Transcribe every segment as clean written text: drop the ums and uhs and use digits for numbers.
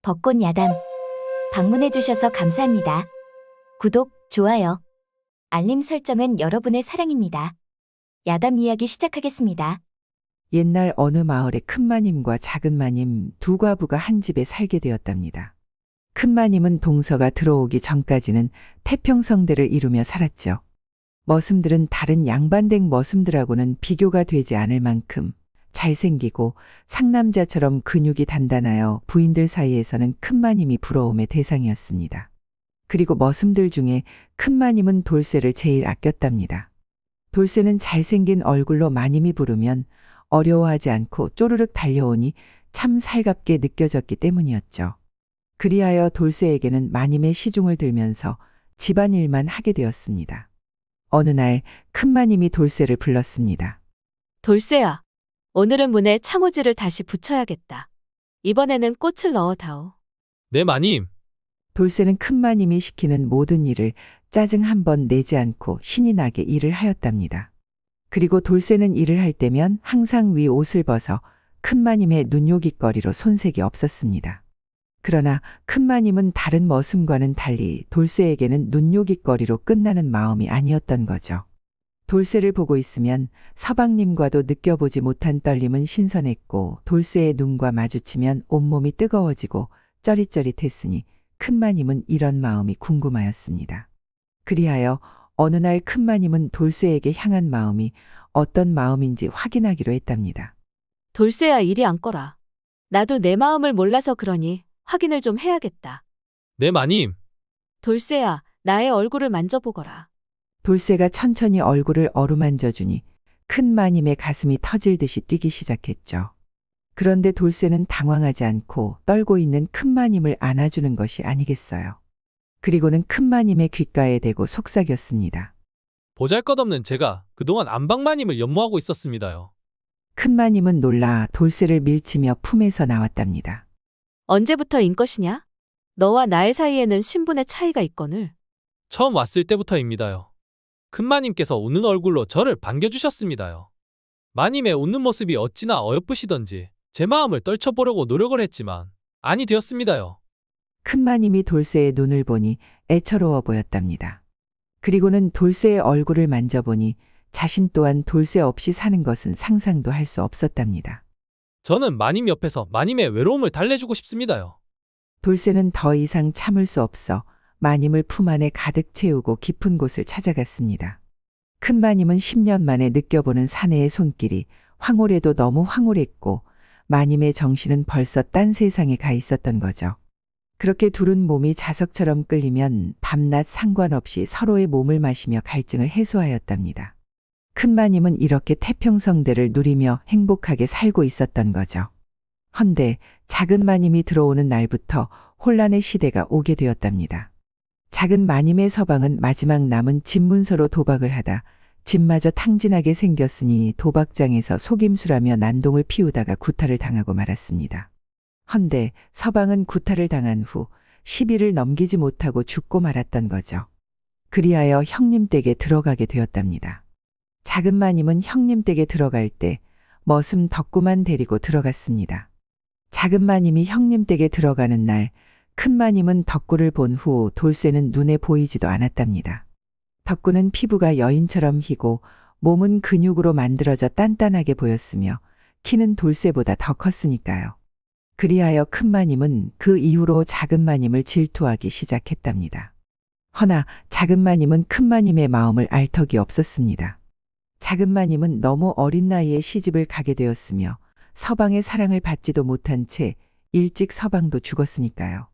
벚꽃 야담 방문해주셔서 감사합니다. 구독, 좋아요, 알림 설정은 여러분의 사랑입니다. 야담 이야기 시작하겠습니다. 옛날 어느 마을에 큰마님과 작은마님 두 과부가 한 집에 살게 되었답니다. 큰마님은 동서가 들어오기 전까지는 태평성대를 이루며 살았죠. 머슴들은 다른 양반댁 머슴들하고는 비교가 되지 않을 만큼 잘생기고 상남자처럼 근육이 단단하여 부인들 사이에서는 큰마님이 부러움의 대상이었습니다. 그리고 머슴들 중에 큰마님은 돌쇠를 제일 아꼈답니다. 돌쇠는 잘생긴 얼굴로 마님이 부르면 어려워하지 않고 쪼르륵 달려오니 참 살갑게 느껴졌기 때문이었죠. 그리하여 돌쇠에게는 마님의 시중을 들면서 집안일만 하게 되었습니다. 어느 날 큰마님이 돌쇠를 불렀습니다. 돌쇠야, 오늘은 문에 창호지를 다시 붙여야겠다. 이번에는 꽃을 넣어다오. 네, 마님. 돌쇠는 큰마님이 시키는 모든 일을 짜증 한 번 내지 않고 신이 나게 일을 하였답니다. 그리고 돌쇠는 일을 할 때면 항상 위 옷을 벗어 큰마님의 눈요깃거리로 손색이 없었습니다. 그러나 큰마님은 다른 머슴과는 달리 돌쇠에게는 눈요깃거리로 끝나는 마음이 아니었던 거죠. 돌쇠를 보고 있으면 서방님과도 느껴보지 못한 떨림은 신선했고 돌쇠의 눈과 마주치면 온몸이 뜨거워지고 쩌릿쩌릿했으니 큰마님은 이런 마음이 궁금하였습니다. 그리하여 어느 날 큰마님은 돌쇠에게 향한 마음이 어떤 마음인지 확인하기로 했답니다. 돌쇠야, 이리 앉거라. 나도 내 마음을 몰라서 그러니 확인을 좀 해야겠다. 네, 마님. 돌쇠야, 나의 얼굴을 만져보거라. 돌쇠가 천천히 얼굴을 어루만져주니 큰마님의 가슴이 터질 듯이 뛰기 시작했죠. 그런데 돌쇠는 당황하지 않고 떨고 있는 큰마님을 안아주는 것이 아니겠어요. 그리고는 큰마님의 귓가에 대고 속삭였습니다. 보잘것없는 제가 그동안 안방마님을 연모하고 있었습니다요. 큰마님은 놀라 돌쇠를 밀치며 품에서 나왔답니다. 언제부터인 것이냐? 너와 나의 사이에는 신분의 차이가 있거늘. 처음 왔을 때부터입니다요. 큰마님께서 웃는 얼굴로 저를 반겨주셨습니다요. 마님의 웃는 모습이 어찌나 어여쁘시던지 제 마음을 떨쳐보려고 노력을 했지만 아니 되었습니다요. 큰마님이 돌쇠의 눈을 보니 애처로워 보였답니다. 그리고는 돌쇠의 얼굴을 만져보니 자신 또한 돌쇠 없이 사는 것은 상상도 할 수 없었답니다. 저는 마님 옆에서 마님의 외로움을 달래주고 싶습니다요. 돌쇠는 더 이상 참을 수 없어 마님을 품 안에 가득 채우고 깊은 곳을 찾아갔습니다. 큰마님은 10년 만에 느껴보는 사내의 손길이 황홀해도 너무 황홀했고 마님의 정신은 벌써 딴 세상에 가 있었던 거죠. 그렇게 둘은 몸이 자석처럼 끌리면 밤낮 상관없이 서로의 몸을 마시며 갈증을 해소하였답니다. 큰마님은 이렇게 태평성대를 누리며 행복하게 살고 있었던 거죠. 헌데 작은마님이 들어오는 날부터 혼란의 시대가 오게 되었답니다. 작은마님의 서방은 마지막 남은 집 문서로 도박을 하다 집마저 탕진하게 생겼으니 도박장에서 속임수라며 난동을 피우다가 구타를 당하고 말았습니다. 헌데 서방은 구타를 당한 후 10일을 넘기지 못하고 죽고 말았던 거죠. 그리하여 형님 댁에 들어가게 되었답니다. 작은마님은 형님 댁에 들어갈 때 머슴 덕구만 데리고 들어갔습니다. 작은마님이 형님 댁에 들어가는 날 큰마님은 덕구를 본 후 돌쇠는 눈에 보이지도 않았답니다. 덕구는 피부가 여인처럼 희고 몸은 근육으로 만들어져 단단하게 보였으며 키는 돌쇠보다 더 컸으니까요. 그리하여 큰마님은 그 이후로 작은마님을 질투하기 시작했답니다. 허나 작은마님은 큰마님의 마음을 알 턱이 없었습니다. 작은마님은 너무 어린 나이에 시집을 가게 되었으며 서방의 사랑을 받지도 못한 채 일찍 서방도 죽었으니까요.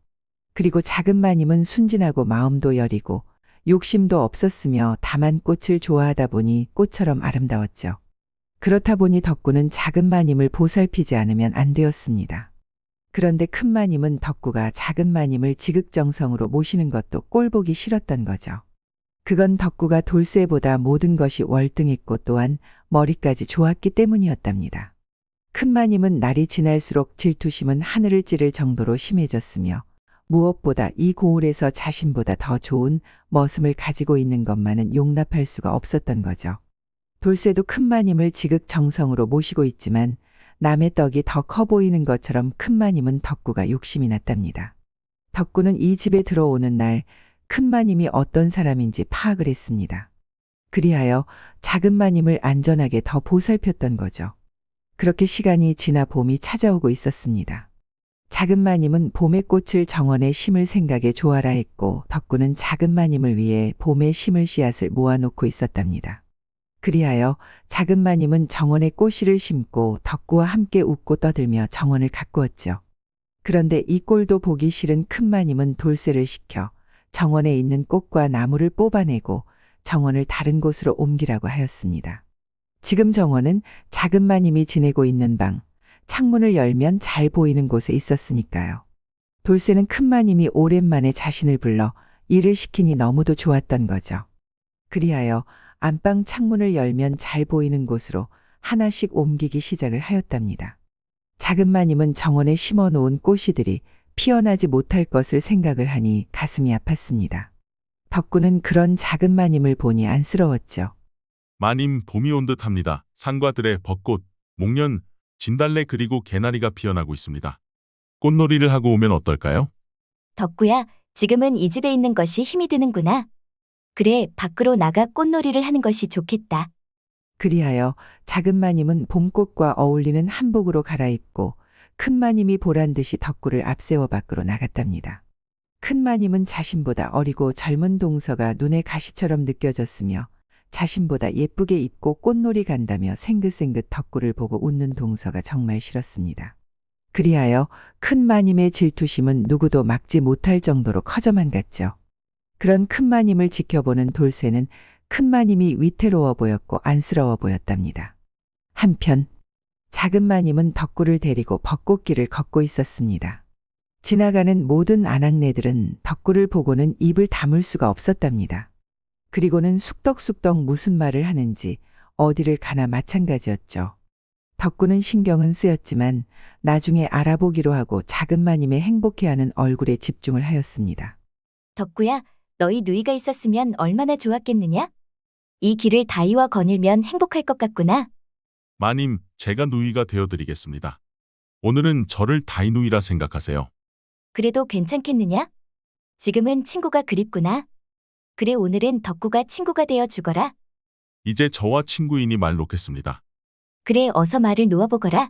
그리고 작은마님은 순진하고 마음도 여리고 욕심도 없었으며 다만 꽃을 좋아하다 보니 꽃처럼 아름다웠죠. 그렇다 보니 덕구는 작은마님을 보살피지 않으면 안 되었습니다. 그런데 큰마님은 덕구가 작은마님을 지극정성으로 모시는 것도 꼴보기 싫었던 거죠. 그건 덕구가 돌쇠보다 모든 것이 월등했고 또한 머리까지 좋았기 때문이었답니다. 큰마님은 날이 지날수록 질투심은 하늘을 찌를 정도로 심해졌으며 무엇보다 이 고을에서 자신보다 더 좋은 머슴을 가지고 있는 것만은 용납할 수가 없었던 거죠. 돌쇠도 큰마님을 지극정성으로 모시고 있지만 남의 떡이 더 커 보이는 것처럼 큰마님은 덕구가 욕심이 났답니다. 덕구는 이 집에 들어오는 날 큰마님이 어떤 사람인지 파악을 했습니다. 그리하여 작은마님을 안전하게 더 보살폈던 거죠. 그렇게 시간이 지나 봄이 찾아오고 있었습니다. 작은마님은 봄의 꽃을 정원에 심을 생각에 좋아라 했고 덕구는 작은마님을 위해 봄에 심을 씨앗을 모아놓고 있었답니다. 그리하여 작은마님은 정원에 꽃씨를 심고 덕구와 함께 웃고 떠들며 정원을 가꾸었죠. 그런데 이 꼴도 보기 싫은 큰마님은 돌쇠를 시켜 정원에 있는 꽃과 나무를 뽑아내고 정원을 다른 곳으로 옮기라고 하였습니다. 지금 정원은 작은마님이 지내고 있는 방, 창문을 열면 잘 보이는 곳에 있었으니까요. 돌쇠는 큰마님이 오랜만에 자신을 불러 일을 시키니 너무도 좋았던 거죠. 그리하여 안방 창문을 열면 잘 보이는 곳으로 하나씩 옮기기 시작을 하였답니다. 작은마님은 정원에 심어놓은 꽃이들이 피어나지 못할 것을 생각을 하니 가슴이 아팠습니다. 덕구는 그런 작은마님을 보니 안쓰러웠죠. 마님, 봄이 온 듯합니다. 산과 들에 벚꽃, 목련, 진달래 그리고 개나리가 피어나고 있습니다. 꽃놀이를 하고 오면 어떨까요? 덕구야, 지금은 이 집에 있는 것이 힘이 드는구나. 그래, 밖으로 나가 꽃놀이를 하는 것이 좋겠다. 그리하여 작은마님은 봄꽃과 어울리는 한복으로 갈아입고 큰마님이 보란 듯이 덕구를 앞세워 밖으로 나갔답니다. 큰마님은 자신보다 어리고 젊은 동서가 눈에 가시처럼 느껴졌으며 자신보다 예쁘게 입고 꽃놀이 간다며 생긋생긋 덕구를 보고 웃는 동서가 정말 싫었습니다. 그리하여 큰마님의 질투심은 누구도 막지 못할 정도로 커져만 갔죠. 그런 큰마님을 지켜보는 돌쇠는 큰마님이 위태로워 보였고 안쓰러워 보였답니다. 한편 작은마님은 덕구를 데리고 벚꽃길을 걷고 있었습니다. 지나가는 모든 아낙네들은 덕구를 보고는 입을 다물 수가 없었답니다. 그리고는 쑥덕쑥덕 무슨 말을 하는지 어디를 가나 마찬가지였죠. 덕구는 신경은 쓰였지만 나중에 알아보기로 하고 작은마님의 행복해하는 얼굴에 집중을 하였습니다. 덕구야, 너희 누이가 있었으면 얼마나 좋았겠느냐? 이 길을 다이와 거닐면 행복할 것 같구나. 마님, 제가 누이가 되어드리겠습니다. 오늘은 저를 다이누이라 생각하세요. 그래도 괜찮겠느냐? 지금은 친구가 그립구나. 그래, 오늘은 덕구가 친구가 되어 주거라. 이제 저와 친구이니 말 놓겠습니다. 그래, 어서 말을 놓아보거라.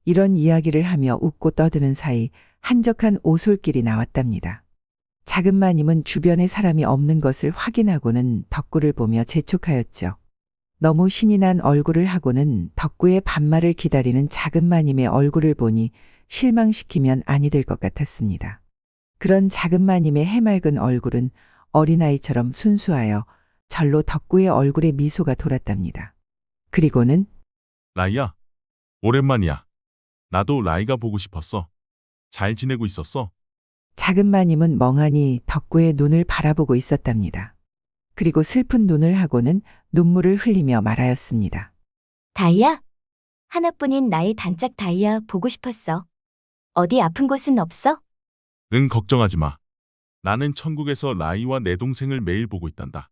이런 이야기를 하며 웃고 떠드는 사이 한적한 오솔길이 나왔답니다. 작은마님은 주변에 사람이 없는 것을 확인하고는 덕구를 보며 재촉하였죠. 너무 신이 난 얼굴을 하고는 덕구의 반말을 기다리는 작은마님의 얼굴을 보니 실망시키면 아니 될 것 같았습니다. 그런 작은마님의 해맑은 얼굴은 어린아이처럼 순수하여 절로 덕구의 얼굴에 미소가 돌았답니다. 그리고는 라이야, 오랜만이야. 나도 라이가 보고 싶었어. 잘 지내고 있었어? 작은마님은 멍하니 덕구의 눈을 바라보고 있었답니다. 그리고 슬픈 눈을 하고는 눈물을 흘리며 말하였습니다. 다이야? 하나뿐인 나의 단짝 다이야 보고 싶었어. 어디 아픈 곳은 없어? 응, 걱정하지 마. 나는 천국에서 라이와 내 동생을 매일 보고 있단다.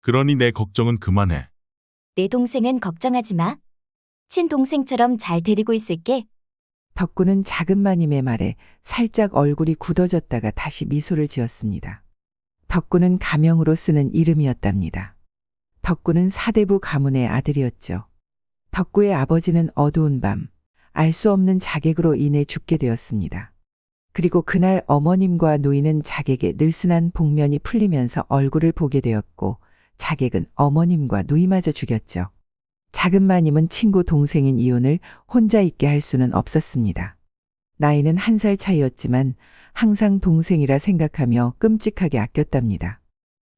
그러니 내 걱정은 그만해. 내 동생은 걱정하지 마. 친동생처럼 잘 데리고 있을게. 덕구는 작은마님의 말에 살짝 얼굴이 굳어졌다가 다시 미소를 지었습니다. 덕구는 가명으로 쓰는 이름이었답니다. 덕구는 사대부 가문의 아들이었죠. 덕구의 아버지는 어두운 밤, 알 수 없는 자객으로 인해 죽게 되었습니다. 그리고 그날 어머님과 누이는 자객의 늘씬한 복면이 풀리면서 얼굴을 보게 되었고 자객은 어머님과 누이마저 죽였죠. 작은마님은 친구 동생인 이혼을 혼자 있게 할 수는 없었습니다. 나이는 1살 차이였지만 항상 동생이라 생각하며 끔찍하게 아꼈답니다.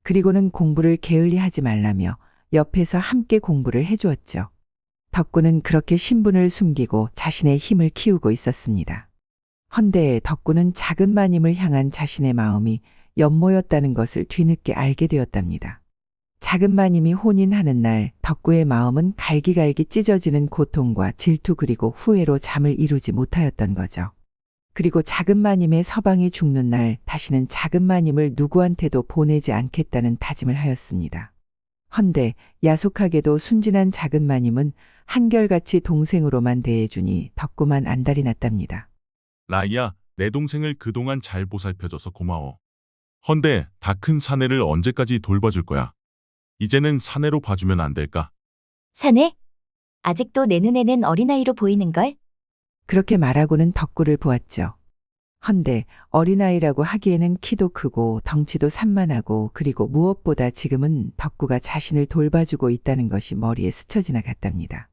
그리고는 공부를 게을리하지 말라며 옆에서 함께 공부를 해주었죠. 덕구는 그렇게 신분을 숨기고 자신의 힘을 키우고 있었습니다. 헌데 덕구는 작은마님을 향한 자신의 마음이 연모였다는 것을 뒤늦게 알게 되었답니다. 작은마님이 혼인하는 날 덕구의 마음은 갈기갈기 찢어지는 고통과 질투 그리고 후회로 잠을 이루지 못하였던 거죠. 그리고 작은마님의 서방이 죽는 날 다시는 작은마님을 누구한테도 보내지 않겠다는 다짐을 하였습니다. 헌데 야속하게도 순진한 작은 마님은 한결같이 동생으로만 대해주니 덕구만 안달이 났답니다. 라이야, 내 동생을 그동안 잘 보살펴줘서 고마워. 헌데 다 큰 사내를 언제까지 돌봐줄 거야? 이제는 사내로 봐주면 안 될까? 사내? 아직도 내 눈에는 어린아이로 보이는걸? 그렇게 말하고는 덕구를 보았죠. 헌데 어린아이라고 하기에는 키도 크고 덩치도 산만하고 그리고 무엇보다 지금은 덕구가 자신을 돌봐주고 있다는 것이 머리에 스쳐 지나갔답니다.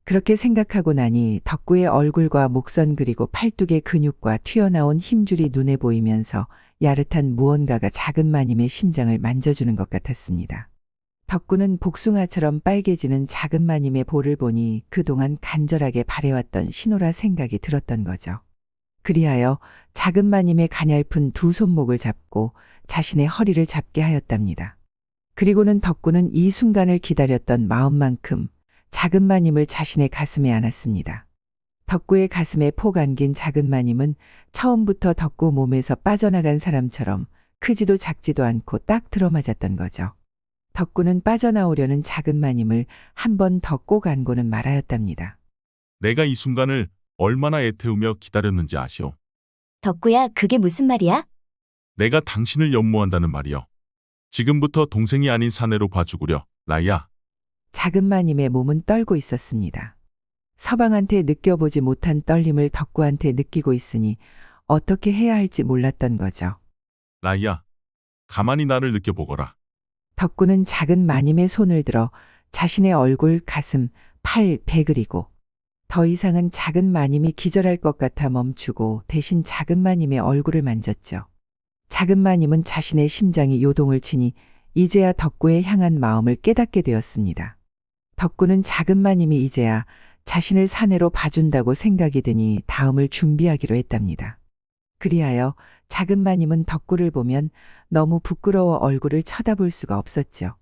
그렇게 생각하고 나니 덕구의 얼굴과 목선 그리고 팔뚝의 근육과 튀어나온 힘줄이 눈에 보이면서 야릇한 무언가가 작은 마님의 심장을 만져주는 것 같았습니다. 덕구는 복숭아처럼 빨개지는 작은 마님의 볼을 보니 그동안 간절하게 바래왔던 신호라 생각이 들었던 거죠. 그리하여 작은 마님의 가냘픈 두 손목을 잡고 자신의 허리를 잡게 하였답니다. 그리고는 덕구는 이 순간을 기다렸던 마음만큼 작은 마님을 자신의 가슴에 안았습니다. 덕구의 가슴에 폭 안긴 작은 마님은 처음부터 덕구 몸에서 빠져나간 사람처럼 크지도 작지도 않고 딱 들어맞았던 거죠. 덕구는 빠져나오려는 작은 마님을 한 번 더 꼭 안고는 말하였답니다. 내가 이 순간을 얼마나 애태우며 기다렸는지 아시오. 덕구야, 그게 무슨 말이야? 내가 당신을 연모한다는 말이요. 지금부터 동생이 아닌 사내로 봐주구려, 라이야. 작은 마님의 몸은 떨고 있었습니다. 서방한테 느껴보지 못한 떨림을 덕구한테 느끼고 있으니 어떻게 해야 할지 몰랐던 거죠. 라이야, 가만히 나를 느껴보거라. 덕구는 작은 마님의 손을 들어 자신의 얼굴, 가슴, 팔, 배 그리고 더 이상은 작은 마님이 기절할 것 같아 멈추고 대신 작은 마님의 얼굴을 만졌죠. 작은 마님은 자신의 심장이 요동을 치니 이제야 덕구의 향한 마음을 깨닫게 되었습니다. 덕구는 작은 마님이 이제야 자신을 사내로 봐준다고 생각이 드니 다음을 준비하기로 했답니다. 그리하여 작은 마님은 덕구를 보면 너무 부끄러워 얼굴을 쳐다볼 수가 없었죠.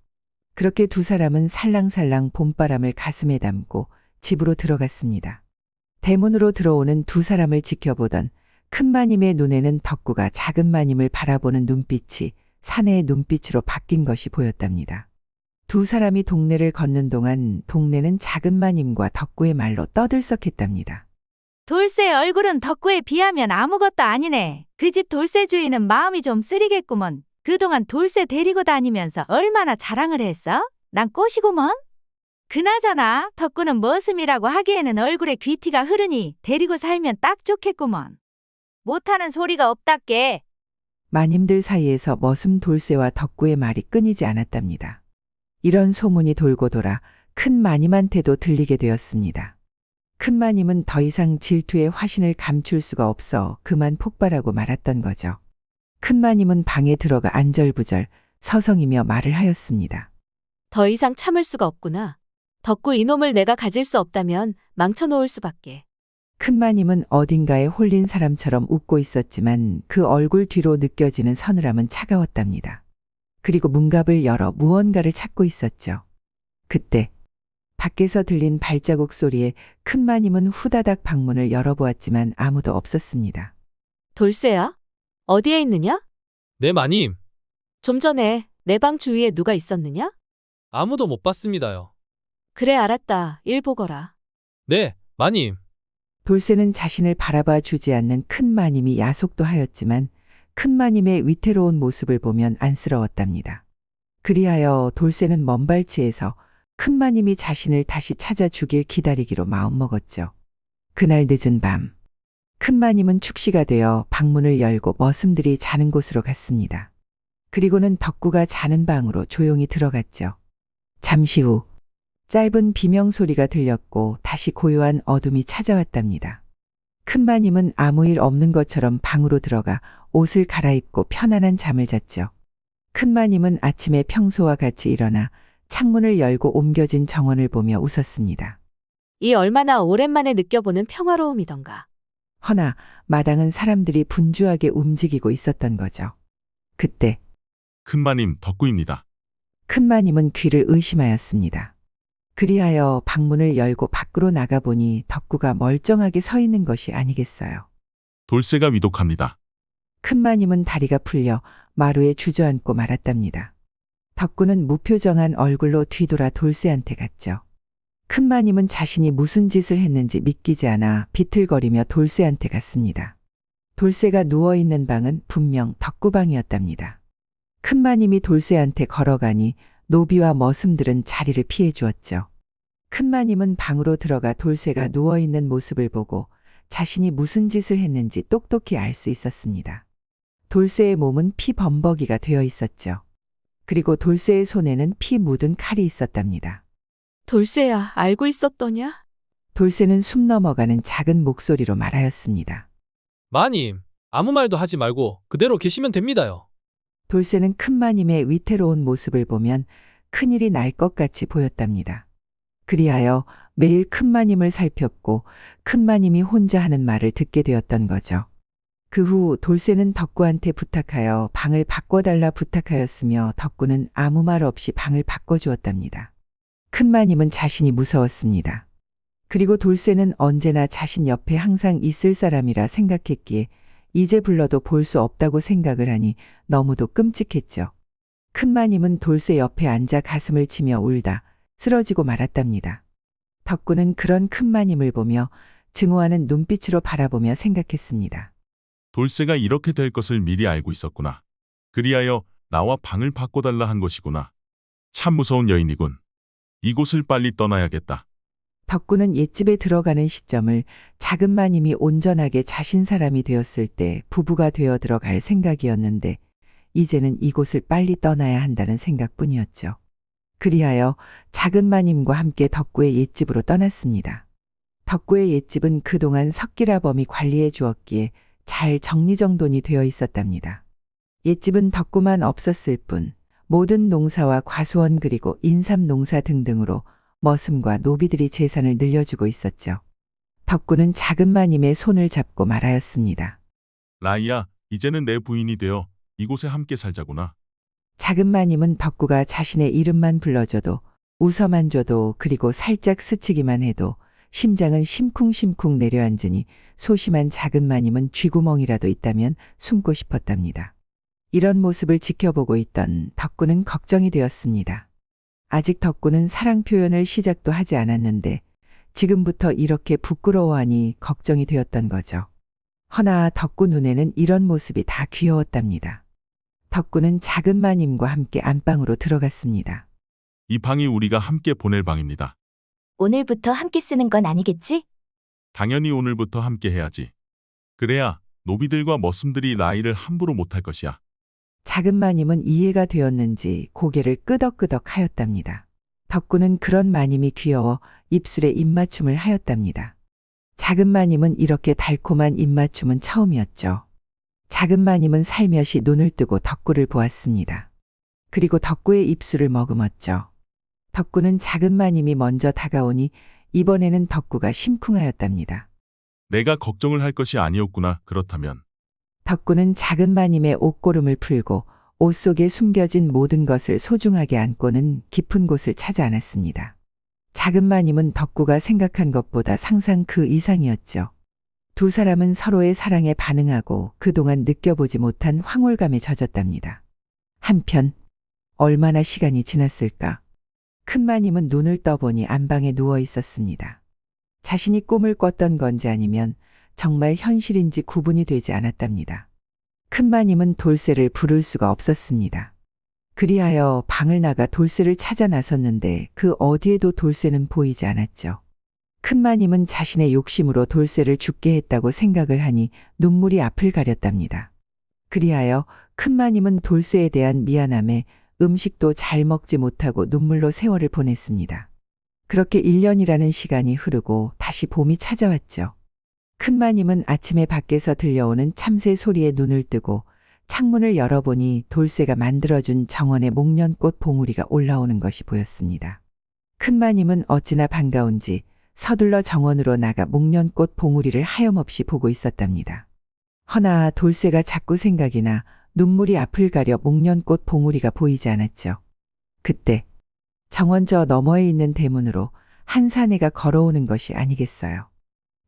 그렇게 두 사람은 살랑살랑 봄바람을 가슴에 담고 집으로 들어갔습니다. 대문으로 들어오는 두 사람을 지켜보던 큰 마님의 눈에는 덕구가 작은 마님을 바라보는 눈빛이 사내의 눈빛으로 바뀐 것이 보였답니다. 두 사람이 동네를 걷는 동안 동네는 작은 마님과 덕구의 말로 떠들썩했답니다. 돌쇠 얼굴은 덕구에 비하면 아무것도 아니네. 그 집 돌쇠 주인은 마음이 좀 쓰리겠구먼. 그동안 돌쇠 데리고 다니면서 얼마나 자랑을 했어? 난 꽃이구먼. 그나저나 덕구는 머슴이라고 하기에는 얼굴에 귀티가 흐르니 데리고 살면 딱 좋겠구먼. 못하는 소리가 없답게. 마님들 사이에서 머슴 돌쇠와 덕구의 말이 끊이지 않았답니다. 이런 소문이 돌고 돌아 큰 마님한테도 들리게 되었습니다. 큰 마님은 더 이상 질투의 화신을 감출 수가 없어 그만 폭발하고 말았던 거죠. 큰 마님은 방에 들어가 안절부절 서성이며 말을 하였습니다. 더 이상 참을 수가 없구나. 덕구 이놈을 내가 가질 수 없다면 망쳐놓을 수밖에. 큰 마님은 어딘가에 홀린 사람처럼 웃고 있었지만 그 얼굴 뒤로 느껴지는 서늘함은 차가웠답니다. 그리고 문갑을 열어 무언가를 찾고 있었죠. 그때 밖에서 들린 발자국 소리에 큰 마님은 후다닥 방문을 열어보았지만 아무도 없었습니다. 돌쇠야? 어디에 있느냐? 네, 마님. 좀 전에 내 방 주위에 누가 있었느냐? 아무도 못 봤습니다요. 그래 알았다. 일 보거라. 네, 마님. 돌쇠는 자신을 바라봐 주지 않는 큰 마님이 야속도 하였지만 큰 마님의 위태로운 모습을 보면 안쓰러웠답니다. 그리하여 돌쇠는 먼발치에서 큰 마님이 자신을 다시 찾아주길 기다리기로 마음먹었죠. 그날 늦은 밤, 큰 마님은 축시가 되어 방문을 열고 머슴들이 자는 곳으로 갔습니다. 그리고는 덕구가 자는 방으로 조용히 들어갔죠. 잠시 후 짧은 비명소리가 들렸고 다시 고요한 어둠이 찾아왔답니다. 큰 마님은 아무 일 없는 것처럼 방으로 들어가 옷을 갈아입고 편안한 잠을 잤죠. 큰 마님은 아침에 평소와 같이 일어나 창문을 열고 옮겨진 정원을 보며 웃었습니다. 이 얼마나 오랜만에 느껴보는 평화로움이던가. 허나 마당은 사람들이 분주하게 움직이고 있었던 거죠. 그때 큰마님 덕구입니다. 큰 마님은 귀를 의심하였습니다. 그리하여 방문을 열고 밖으로 나가보니 덕구가 멀쩡하게 서 있는 것이 아니겠어요. 돌쇠가 위독합니다. 큰 마님은 다리가 풀려 마루에 주저앉고 말았답니다. 덕구는 무표정한 얼굴로 뒤돌아 돌쇠한테 갔죠. 큰마님은 자신이 무슨 짓을 했는지 믿기지 않아 비틀거리며 돌쇠한테 갔습니다. 돌쇠가 누워있는 방은 분명 덕구방이었답니다. 큰마님이 돌쇠한테 걸어가니 노비와 머슴들은 자리를 피해 주었죠. 큰마님은 방으로 들어가 돌쇠가 누워있는 모습을 보고 자신이 무슨 짓을 했는지 똑똑히 알 수 있었습니다. 돌쇠의 몸은 피 범벅이가 되어 있었죠. 그리고 돌쇠의 손에는 피 묻은 칼이 있었답니다. 돌쇠야, 알고 있었더냐? 돌쇠는 숨 넘어가는 작은 목소리로 말하였습니다. 마님, 아무 말도 하지 말고 그대로 계시면 됩니다요. 돌쇠는 큰마님의 위태로운 모습을 보면 큰일이 날 것 같이 보였답니다. 그리하여 매일 큰마님을 살폈고 큰마님이 혼자 하는 말을 듣게 되었던 거죠. 그 후 돌쇠는 덕구한테 부탁하여 방을 바꿔달라 부탁하였으며 덕구는 아무 말 없이 방을 바꿔주었답니다. 큰마님은 자신이 무서웠습니다. 그리고 돌쇠는 언제나 자신 옆에 항상 있을 사람이라 생각했기에 이제 불러도 볼 수 없다고 생각을 하니 너무도 끔찍했죠. 큰마님은 돌쇠 옆에 앉아 가슴을 치며 울다 쓰러지고 말았답니다. 덕구는 그런 큰마님을 보며 증오하는 눈빛으로 바라보며 생각했습니다. 돌쇠가 이렇게 될 것을 미리 알고 있었구나. 그리하여 나와 방을 바꿔달라 한 것이구나. 참 무서운 여인이군. 이곳을 빨리 떠나야겠다. 덕구는 옛집에 들어가는 시점을 작은 마님이 온전하게 자신 사람이 되었을 때 부부가 되어 들어갈 생각이었는데 이제는 이곳을 빨리 떠나야 한다는 생각뿐이었죠. 그리하여 작은 마님과 함께 덕구의 옛집으로 떠났습니다. 덕구의 옛집은 그동안 석기라범이 관리해 주었기에 잘 정리정돈이 되어 있었답니다. 옛집은 덕구만 없었을 뿐 모든 농사와 과수원 그리고 인삼농사 등등으로 머슴과 노비들이 재산을 늘려주고 있었죠. 덕구는 작은 마님의 손을 잡고 말하였습니다. 라이야, 이제는 내 부인이 되어 이곳에 함께 살자구나. 작은 마님은 덕구가 자신의 이름만 불러줘도 웃어만 줘도 그리고 살짝 스치기만 해도 심장은 심쿵심쿵 내려앉으니 소심한 작은 마님은 쥐구멍이라도 있다면 숨고 싶었답니다. 이런 모습을 지켜보고 있던 덕구는 걱정이 되었습니다. 아직 덕구는 사랑 표현을 시작도 하지 않았는데 지금부터 이렇게 부끄러워하니 걱정이 되었던 거죠. 허나 덕구 눈에는 이런 모습이 다 귀여웠답니다. 덕구는 작은 마님과 함께 안방으로 들어갔습니다. 이 방이 우리가 함께 보낼 방입니다. 오늘부터 함께 쓰는 건 아니겠지? 당연히 오늘부터 함께 해야지. 그래야 노비들과 머슴들이 라이를 함부로 못할 것이야. 작은 마님은 이해가 되었는지 고개를 끄덕끄덕 하였답니다. 덕구는 그런 마님이 귀여워 입술에 입맞춤을 하였답니다. 작은 마님은 이렇게 달콤한 입맞춤은 처음이었죠. 작은 마님은 살며시 눈을 뜨고 덕구를 보았습니다. 그리고 덕구의 입술을 머금었죠. 덕구는 작은 마님이 먼저 다가오니 이번에는 덕구가 심쿵하였답니다. 내가 걱정을 할 것이 아니었구나. 그렇다면. 덕구는 작은 마님의 옷고름을 풀고 옷 속에 숨겨진 모든 것을 소중하게 안고는 깊은 곳을 찾아 안았습니다. 작은 마님은 덕구가 생각한 것보다 상상 그 이상이었죠. 두 사람은 서로의 사랑에 반응하고 그동안 느껴보지 못한 황홀감에 젖었답니다. 한편 얼마나 시간이 지났을까? 큰마님은 눈을 떠보니 안방에 누워 있었습니다. 자신이 꿈을 꿨던 건지 아니면 정말 현실인지 구분이 되지 않았답니다. 큰마님은 돌쇠를 부를 수가 없었습니다. 그리하여 방을 나가 돌쇠를 찾아 나섰는데 그 어디에도 돌쇠는 보이지 않았죠. 큰마님은 자신의 욕심으로 돌쇠를 죽게 했다고 생각을 하니 눈물이 앞을 가렸답니다. 그리하여 큰마님은 돌쇠에 대한 미안함에 음식도 잘 먹지 못하고 눈물로 세월을 보냈습니다. 그렇게 1년이라는 시간이 흐르고 다시 봄이 찾아왔죠. 큰마님은 아침에 밖에서 들려오는 참새 소리에 눈을 뜨고 창문을 열어보니 돌쇠가 만들어준 정원에 목련꽃 봉우리가 올라오는 것이 보였습니다. 큰마님은 어찌나 반가운지 서둘러 정원으로 나가 목련꽃 봉우리를 하염없이 보고 있었답니다. 허나 돌쇠가 자꾸 생각이 나 눈물이 앞을 가려 목련꽃 봉우리가 보이지 않았죠. 그때 정원 저 너머에 있는 대문으로 한 사내가 걸어오는 것이 아니겠어요.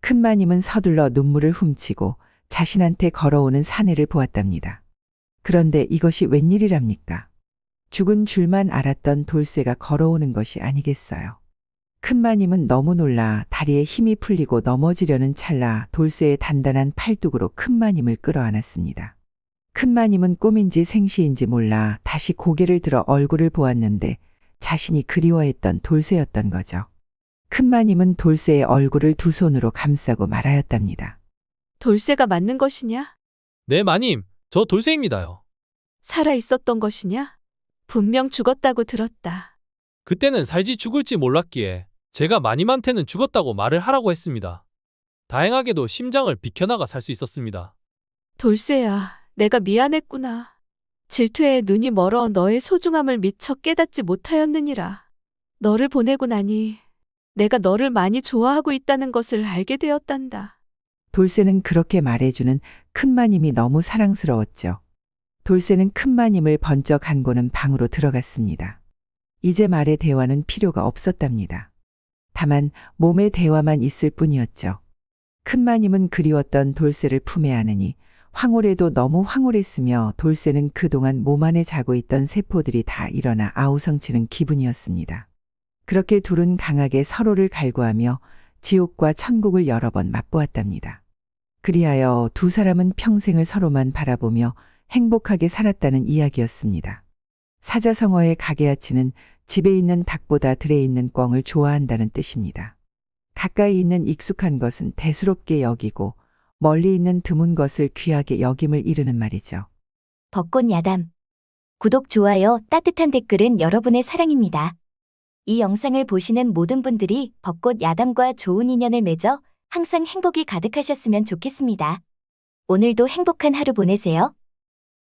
큰마님은 서둘러 눈물을 훔치고 자신한테 걸어오는 사내를 보았답니다. 그런데 이것이 웬일이랍니까? 죽은 줄만 알았던 돌쇠가 걸어오는 것이 아니겠어요. 큰마님은 너무 놀라 다리에 힘이 풀리고 넘어지려는 찰나 돌쇠의 단단한 팔뚝으로 큰마님을 끌어안았습니다. 큰마님은 꿈인지 생시인지 몰라 다시 고개를 들어 얼굴을 보았는데 자신이 그리워했던 돌쇠였던 거죠. 큰마님은 돌쇠의 얼굴을 두 손으로 감싸고 말하였답니다. 돌쇠가 맞는 것이냐? 네, 마님. 저 돌쇠입니다요. 살아 있었던 것이냐? 분명 죽었다고 들었다. 그때는 살지 죽을지 몰랐기에 제가 마님한테는 죽었다고 말을 하라고 했습니다. 다행하게도 심장을 비켜나가 살 수 있었습니다. 돌쇠야, 내가 미안했구나. 질투에 눈이 멀어 너의 소중함을 미처 깨닫지 못하였느니라. 너를 보내고 나니 내가 너를 많이 좋아하고 있다는 것을 알게 되었단다. 돌쇠는 그렇게 말해주는 큰마님이 너무 사랑스러웠죠. 돌쇠는 큰마님을 번쩍 안고는 방으로 들어갔습니다. 이제 말의 대화는 필요가 없었답니다. 다만 몸의 대화만 있을 뿐이었죠. 큰마님은 그리웠던 돌쇠를 품에 안으니 황홀해도 너무 황홀했으며 돌쇠는 그동안 몸 안에 자고 있던 세포들이 다 일어나 아우성치는 기분이었습니다. 그렇게 둘은 강하게 서로를 갈구하며 지옥과 천국을 여러 번 맛보았답니다. 그리하여 두 사람은 평생을 서로만 바라보며 행복하게 살았다는 이야기였습니다. 사자성어의 가게아치는 집에 있는 닭보다 들에 있는 꿩을 좋아한다는 뜻입니다. 가까이 있는 익숙한 것은 대수롭게 여기고 멀리 있는 드문 것을 귀하게 여김을 이르는 말이죠. 벚꽃 야담. 구독, 좋아요, 따뜻한 댓글은 여러분의 사랑입니다. 이 영상을 보시는 모든 분들이 벚꽃 야담과 좋은 인연을 맺어 항상 행복이 가득하셨으면 좋겠습니다. 오늘도 행복한 하루 보내세요.